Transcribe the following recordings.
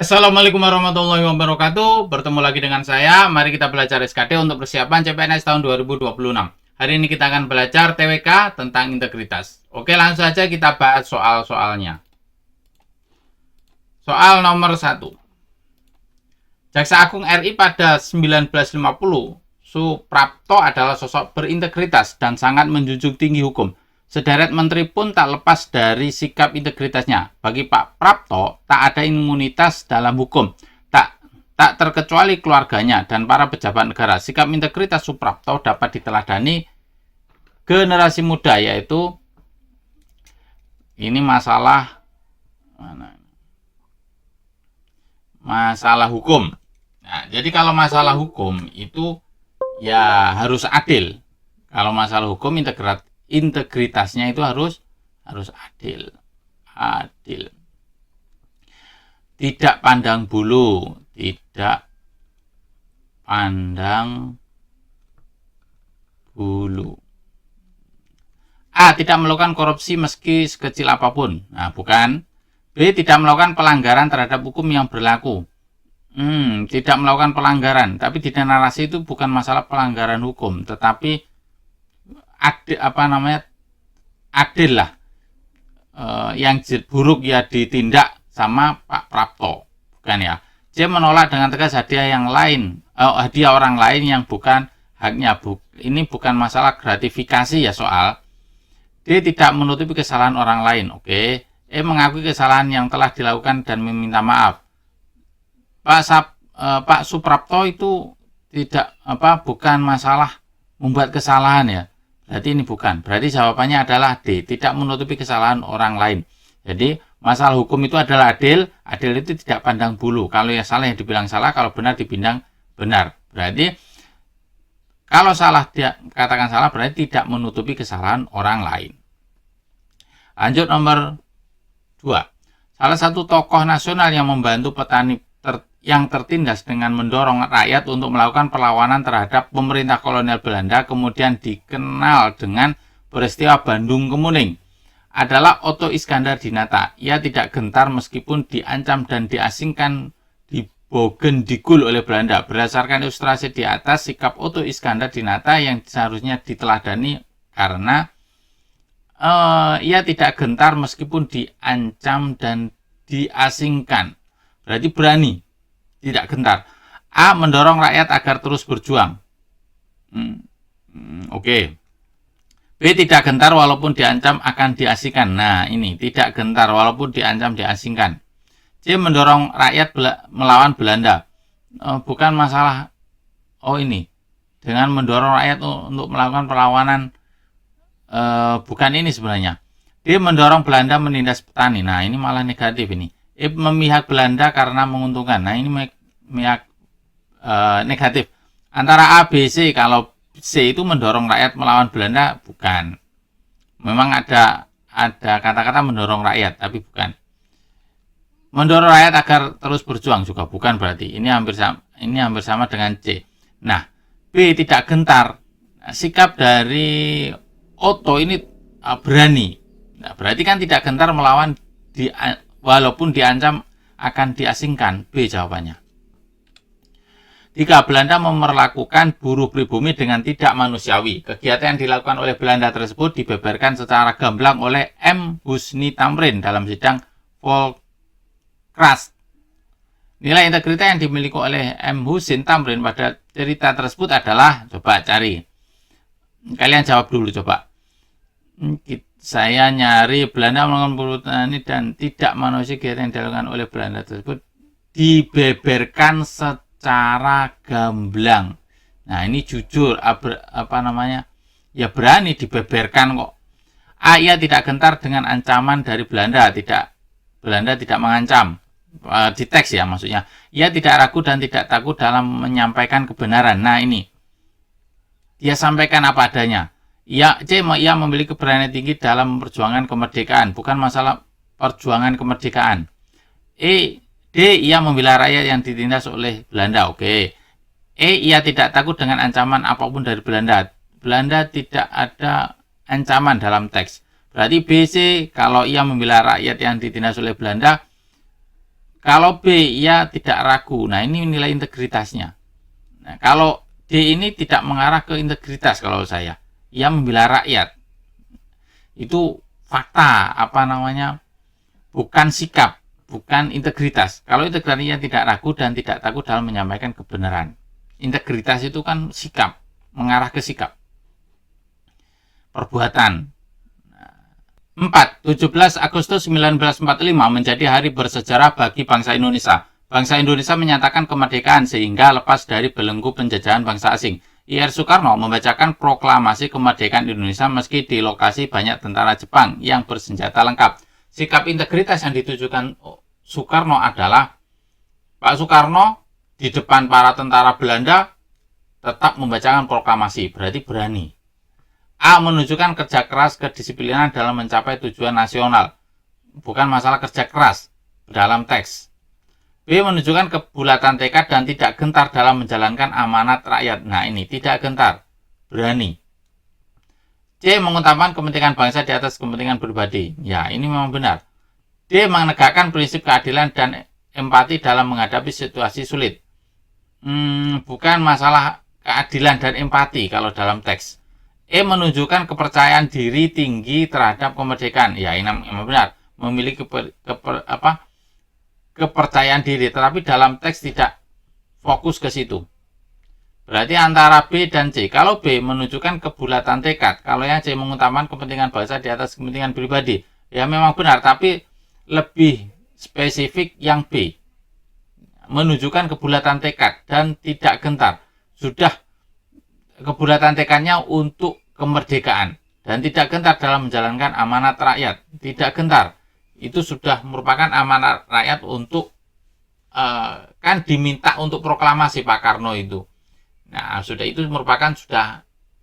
Assalamualaikum warahmatullahi wabarakatuh. Bertemu lagi dengan saya. Mari kita belajar SKD untuk persiapan CPNS tahun 2026. Hari ini kita akan belajar TWK tentang integritas. Oke, langsung saja kita bahas soal-soalnya. Soal nomor 1. Jaksa Agung RI pada 1950, Suprapto adalah sosok berintegritas dan sangat menjunjung tinggi hukum. Sederet menteri pun tak lepas dari sikap integritasnya. Bagi Pak Prapto, tak ada imunitas dalam hukum. Tak terkecuali keluarganya dan para pejabat negara. Sikap integritas Suprapto dapat diteladani generasi muda, yaitu ini masalah hukum. Nah, jadi kalau masalah hukum itu ya harus adil. Kalau masalah hukum integritasnya itu harus adil. Tidak pandang bulu, A. Tidak melakukan korupsi meski sekecil apapun. Nah, bukan. B. Tidak melakukan pelanggaran terhadap hukum yang berlaku. Tidak melakukan pelanggaran, tapi di narasi itu bukan masalah pelanggaran hukum, tetapi adil lah. Yang buruk ya ditindak sama Pak Prapto, bukan ya. C. Menolak dengan tegas hadiah orang lain yang bukan haknya. Ini bukan masalah gratifikasi ya soal. D. Tidak menutupi kesalahan orang lain. Oke. E. Mengakui kesalahan yang telah dilakukan dan meminta maaf. Pak Suprapto itu bukan masalah membuat kesalahan ya. Berarti ini bukan. Berarti jawabannya adalah D. Tidak menutupi kesalahan orang lain. Jadi masalah hukum itu adalah adil. Adil itu tidak pandang bulu. Kalau yang salah yang dibilang salah, kalau benar dibilang benar. Berarti kalau salah dia katakan salah, berarti tidak menutupi kesalahan orang lain. Lanjut nomor 2. Salah satu tokoh nasional yang membantu petani yang tertindas dengan mendorong rakyat untuk melakukan perlawanan terhadap pemerintah kolonial Belanda, kemudian dikenal dengan peristiwa Bandung Kemuning, adalah Otto Iskandar-Dinata. Ia tidak gentar meskipun diancam dan diasingkan di Bogendikul oleh Belanda. Berdasarkan ilustrasi di atas, sikap Otto Iskandar-Dinata yang seharusnya diteladani karena ia tidak gentar meskipun diancam dan diasingkan. Berarti berani, tidak gentar. A. Mendorong rakyat agar terus berjuang. Oke. B. Tidak gentar walaupun diancam akan diasingkan. Nah, ini tidak gentar walaupun diancam diasingkan. C. Mendorong rakyat melawan Belanda. Bukan masalah. Ini dengan mendorong rakyat untuk melakukan perlawanan. Bukan ini sebenarnya. D. Mendorong Belanda menindas petani. Nah, ini malah negatif ini. E. Memihak Belanda karena menguntungkan. Nah, ini negatif. Antara A, B, C. Kalau C itu mendorong rakyat melawan Belanda, bukan. Memang ada kata-kata mendorong rakyat, tapi bukan. Mendorong rakyat agar terus berjuang juga bukan berarti. Ini hampir sama dengan C. Nah, B. Tidak gentar. Sikap dari Otto ini berani. Nah, berarti kan tidak gentar melawan walaupun diancam akan diasingkan. B jawabannya. 3. Belanda memperlakukan buruh pribumi dengan tidak manusiawi. Kegiatan yang dilakukan oleh Belanda tersebut dibeberkan secara gamblang oleh M. Husni Tamrin dalam sidang Volkras. Nilai integritas yang dimiliki oleh M. Husni Tamrin pada cerita tersebut adalah, coba cari. Kalian jawab dulu coba. Saya nyari Belanda melakukan buruh tani dan tidak manusiawi. Kegiatan yang dilakukan oleh Belanda tersebut dibeberkan secara gamblang. Nah, ini jujur, ya berani dibeberkan kok. A. Ia tidak gentar dengan ancaman dari Belanda. Belanda tidak mengancam. Di teks ya maksudnya. Ia tidak ragu dan tidak takut dalam menyampaikan kebenaran. Nah, ini. Dia sampaikan apa adanya. Ia memiliki keberanian tinggi dalam memperjuangkan kemerdekaan. Bukan masalah perjuangan kemerdekaan. D. Ia membela rakyat yang ditindas oleh Belanda. Oke. E. Ia tidak takut dengan ancaman apapun dari Belanda. Belanda tidak ada ancaman dalam teks. Berarti B, C, kalau ia membela rakyat yang ditindas oleh Belanda, Kalau B, ia tidak ragu. Nah, ini nilai integritasnya. Nah, kalau D ini tidak mengarah ke integritas kalau saya. Ia membela rakyat. Itu fakta, bukan sikap, bukan integritas. Kalau integritasnya tidak ragu dan tidak takut dalam menyampaikan kebenaran. Integritas itu kan sikap, mengarah ke sikap. Perbuatan. 4. 17 Agustus 1945 menjadi hari bersejarah bagi bangsa Indonesia. Bangsa Indonesia menyatakan kemerdekaan sehingga lepas dari belenggu penjajahan bangsa asing. Ir Soekarno membacakan proklamasi kemerdekaan Indonesia meski di lokasi banyak tentara Jepang yang bersenjata lengkap. Sikap integritas yang ditujukan Soekarno adalah Pak Soekarno di depan para tentara Belanda tetap membacakan proklamasi, berarti berani. A. Menunjukkan kerja keras kedisiplinan dalam mencapai tujuan nasional. Bukan masalah kerja keras dalam teks. B. Menunjukkan kebulatan tekad dan tidak gentar dalam menjalankan amanat rakyat. Nah ini, tidak gentar, berani. C. Mengutamakan kepentingan bangsa di atas kepentingan pribadi. Ya, ini memang benar. D. Menegakkan prinsip keadilan dan empati dalam menghadapi situasi sulit. Bukan masalah keadilan dan empati kalau dalam teks. E. Menunjukkan kepercayaan diri tinggi terhadap kemerdekaan. Ya, ini memang benar. Memiliki kepercayaan diri, tetapi dalam teks tidak fokus ke situ. Berarti antara B dan C. Kalau B menunjukkan kebulatan tekad, kalau yang C mengutamakan kepentingan bangsa di atas kepentingan pribadi. Ya memang benar, tapi lebih spesifik yang B. Menunjukkan kebulatan tekad dan tidak gentar. Sudah kebulatan tekadnya untuk kemerdekaan dan tidak gentar dalam menjalankan amanat rakyat. Tidak gentar. Itu sudah merupakan amanat rakyat untuk kan diminta untuk proklamasi Pak Karno itu. Nah, sudah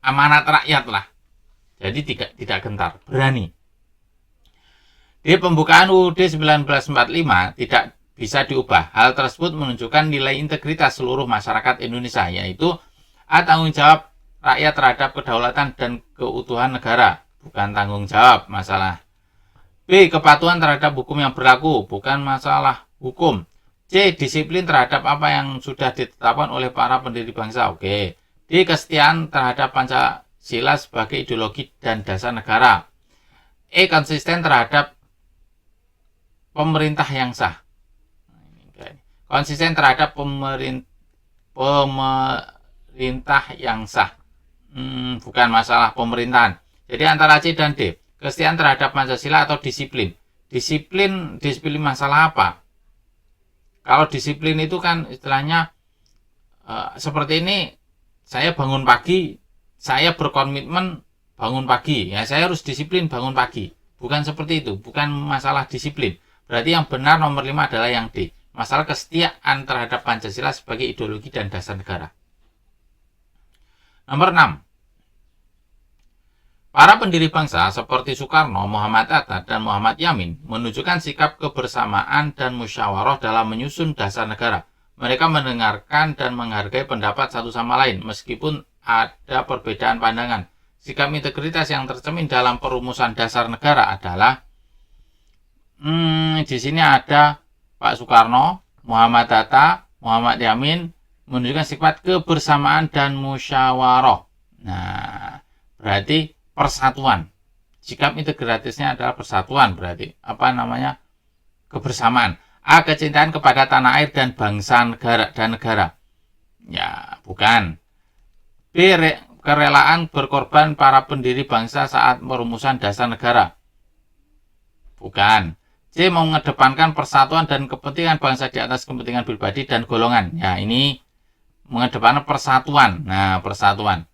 amanat rakyat lah. Jadi tidak gentar, berani. Di pembukaan UUD 1945 tidak bisa diubah. Hal tersebut menunjukkan nilai integritas seluruh masyarakat Indonesia, yaitu A. Tanggung jawab rakyat terhadap kedaulatan dan keutuhan negara, bukan tanggung jawab masalah. B. Kepatuhan terhadap hukum yang berlaku, bukan masalah hukum. C. Disiplin terhadap apa yang sudah ditetapkan oleh para pendiri bangsa. Oke. D. Kesetiaan terhadap Pancasila sebagai ideologi dan dasar negara. E. Konsisten terhadap pemerintah yang sah. Konsisten terhadap pemerintah yang sah. Bukan masalah pemerintahan. Jadi antara C dan D. Kesetiaan terhadap Pancasila atau disiplin. Disiplin masalah apa? Kalau disiplin itu kan istilahnya seperti ini, saya bangun pagi, saya berkomitmen bangun pagi. Ya, saya harus disiplin bangun pagi. Bukan seperti itu, bukan masalah disiplin. Berarti yang benar nomor 5 adalah yang D. Masalah kesetiaan terhadap Pancasila sebagai ideologi dan dasar negara. Nomor 6. Para pendiri bangsa seperti Soekarno, Muhammad Hatta, dan Muhammad Yamin menunjukkan sikap kebersamaan dan musyawarah dalam menyusun dasar negara. Mereka mendengarkan dan menghargai pendapat satu sama lain meskipun ada perbedaan pandangan. Sikap integritas yang tercermin dalam perumusan dasar negara adalah di sini ada Pak Soekarno, Muhammad Hatta, Muhammad Yamin menunjukkan sifat kebersamaan dan musyawarah. Nah, berarti persatuan. Sikap integratisnya adalah persatuan, berarti kebersamaan. A. Kecintaan kepada tanah air dan bangsa negara. Ya, bukan. B. Kerelaan berkorban para pendiri bangsa saat perumusan dasar negara. Bukan. C. Mengedepankan persatuan dan kepentingan bangsa di atas kepentingan pribadi dan golongan. Ya, ini mengedepankan persatuan. Nah, persatuan.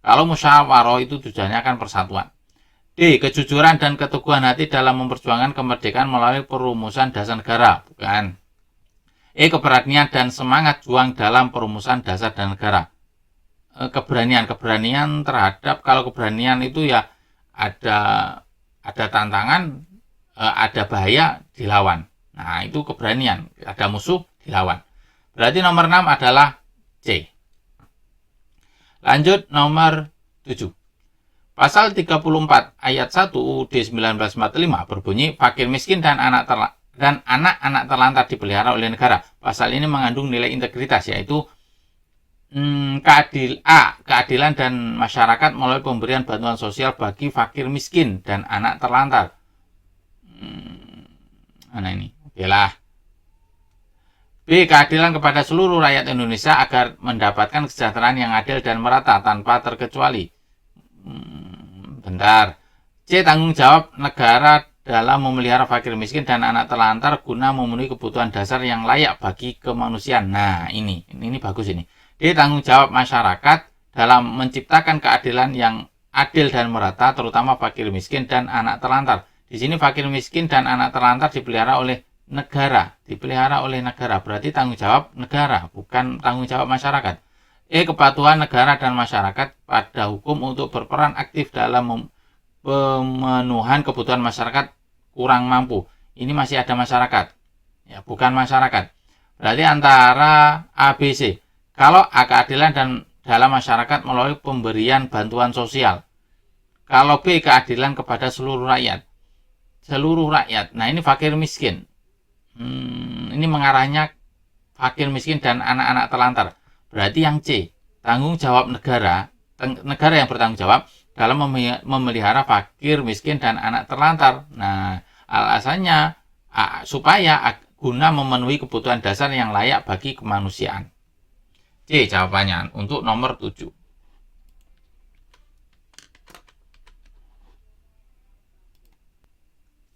Kalau musyawarah itu tujuannya kan persatuan. D. Kejujuran dan keteguhan hati dalam memperjuangkan kemerdekaan melalui perumusan dasar negara. Bukan. E. Keberanian dan semangat juang dalam perumusan dasar dan negara. Keberanian terhadap, kalau keberanian itu ya ada tantangan, ada bahaya, dilawan. Nah, itu keberanian. Ada musuh, dilawan. Berarti nomor 6 adalah C. Lanjut nomor 7. Pasal 34 ayat 1 UUD 1945 berbunyi fakir miskin dan anak anak-anak terlantar dipelihara oleh negara. Pasal ini mengandung nilai integritas, yaitu keadilan dan masyarakat melalui pemberian bantuan sosial bagi fakir miskin dan anak terlantar. Mana ini? Oke lah. B. Keadilan kepada seluruh rakyat Indonesia agar mendapatkan kesejahteraan yang adil dan merata tanpa terkecuali. Bentar. C. Tanggung jawab negara dalam memelihara fakir miskin dan anak terlantar guna memenuhi kebutuhan dasar yang layak bagi kemanusiaan. Nah, ini bagus ini. D. Tanggung jawab masyarakat dalam menciptakan keadilan yang adil dan merata, terutama fakir miskin dan anak terlantar. Di sini fakir miskin dan anak terlantar dipelihara oleh negara, berarti tanggung jawab negara, bukan tanggung jawab masyarakat. E. Kepatuhan negara dan masyarakat pada hukum untuk berperan aktif dalam pemenuhan kebutuhan masyarakat kurang mampu. Ini masih ada masyarakat, ya, bukan masyarakat. Berarti antara A, B, C. Kalau A, keadilan dan dalam masyarakat melalui pemberian bantuan sosial. Kalau B, keadilan kepada seluruh rakyat. Nah, ini fakir miskin. Ini mengarahnya fakir miskin dan anak-anak terlantar. Berarti yang C, tanggung jawab negara yang bertanggung jawab dalam memelihara fakir miskin dan anak terlantar. Nah, alasannya supaya guna memenuhi kebutuhan dasar yang layak bagi kemanusiaan. C jawabannya untuk nomor 7.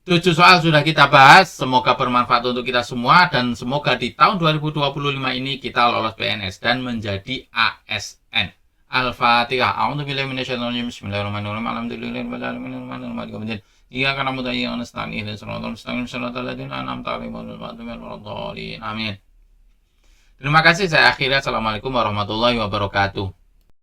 7 soal sudah kita bahas, semoga bermanfaat untuk kita semua dan semoga di tahun 2025 ini kita lolos PNS dan menjadi ASN. Al-Fatihah. A'udzubillahi minasyaitonir rajim. Bismillahirrahmanirrahim. Alhamdulillahirabbil Iya karena mudah yang nasta'in dan sallallahu alaihi wasallam. Amin. Terima kasih, saya akhirnya. Assalamualaikum warahmatullahi wabarakatuh.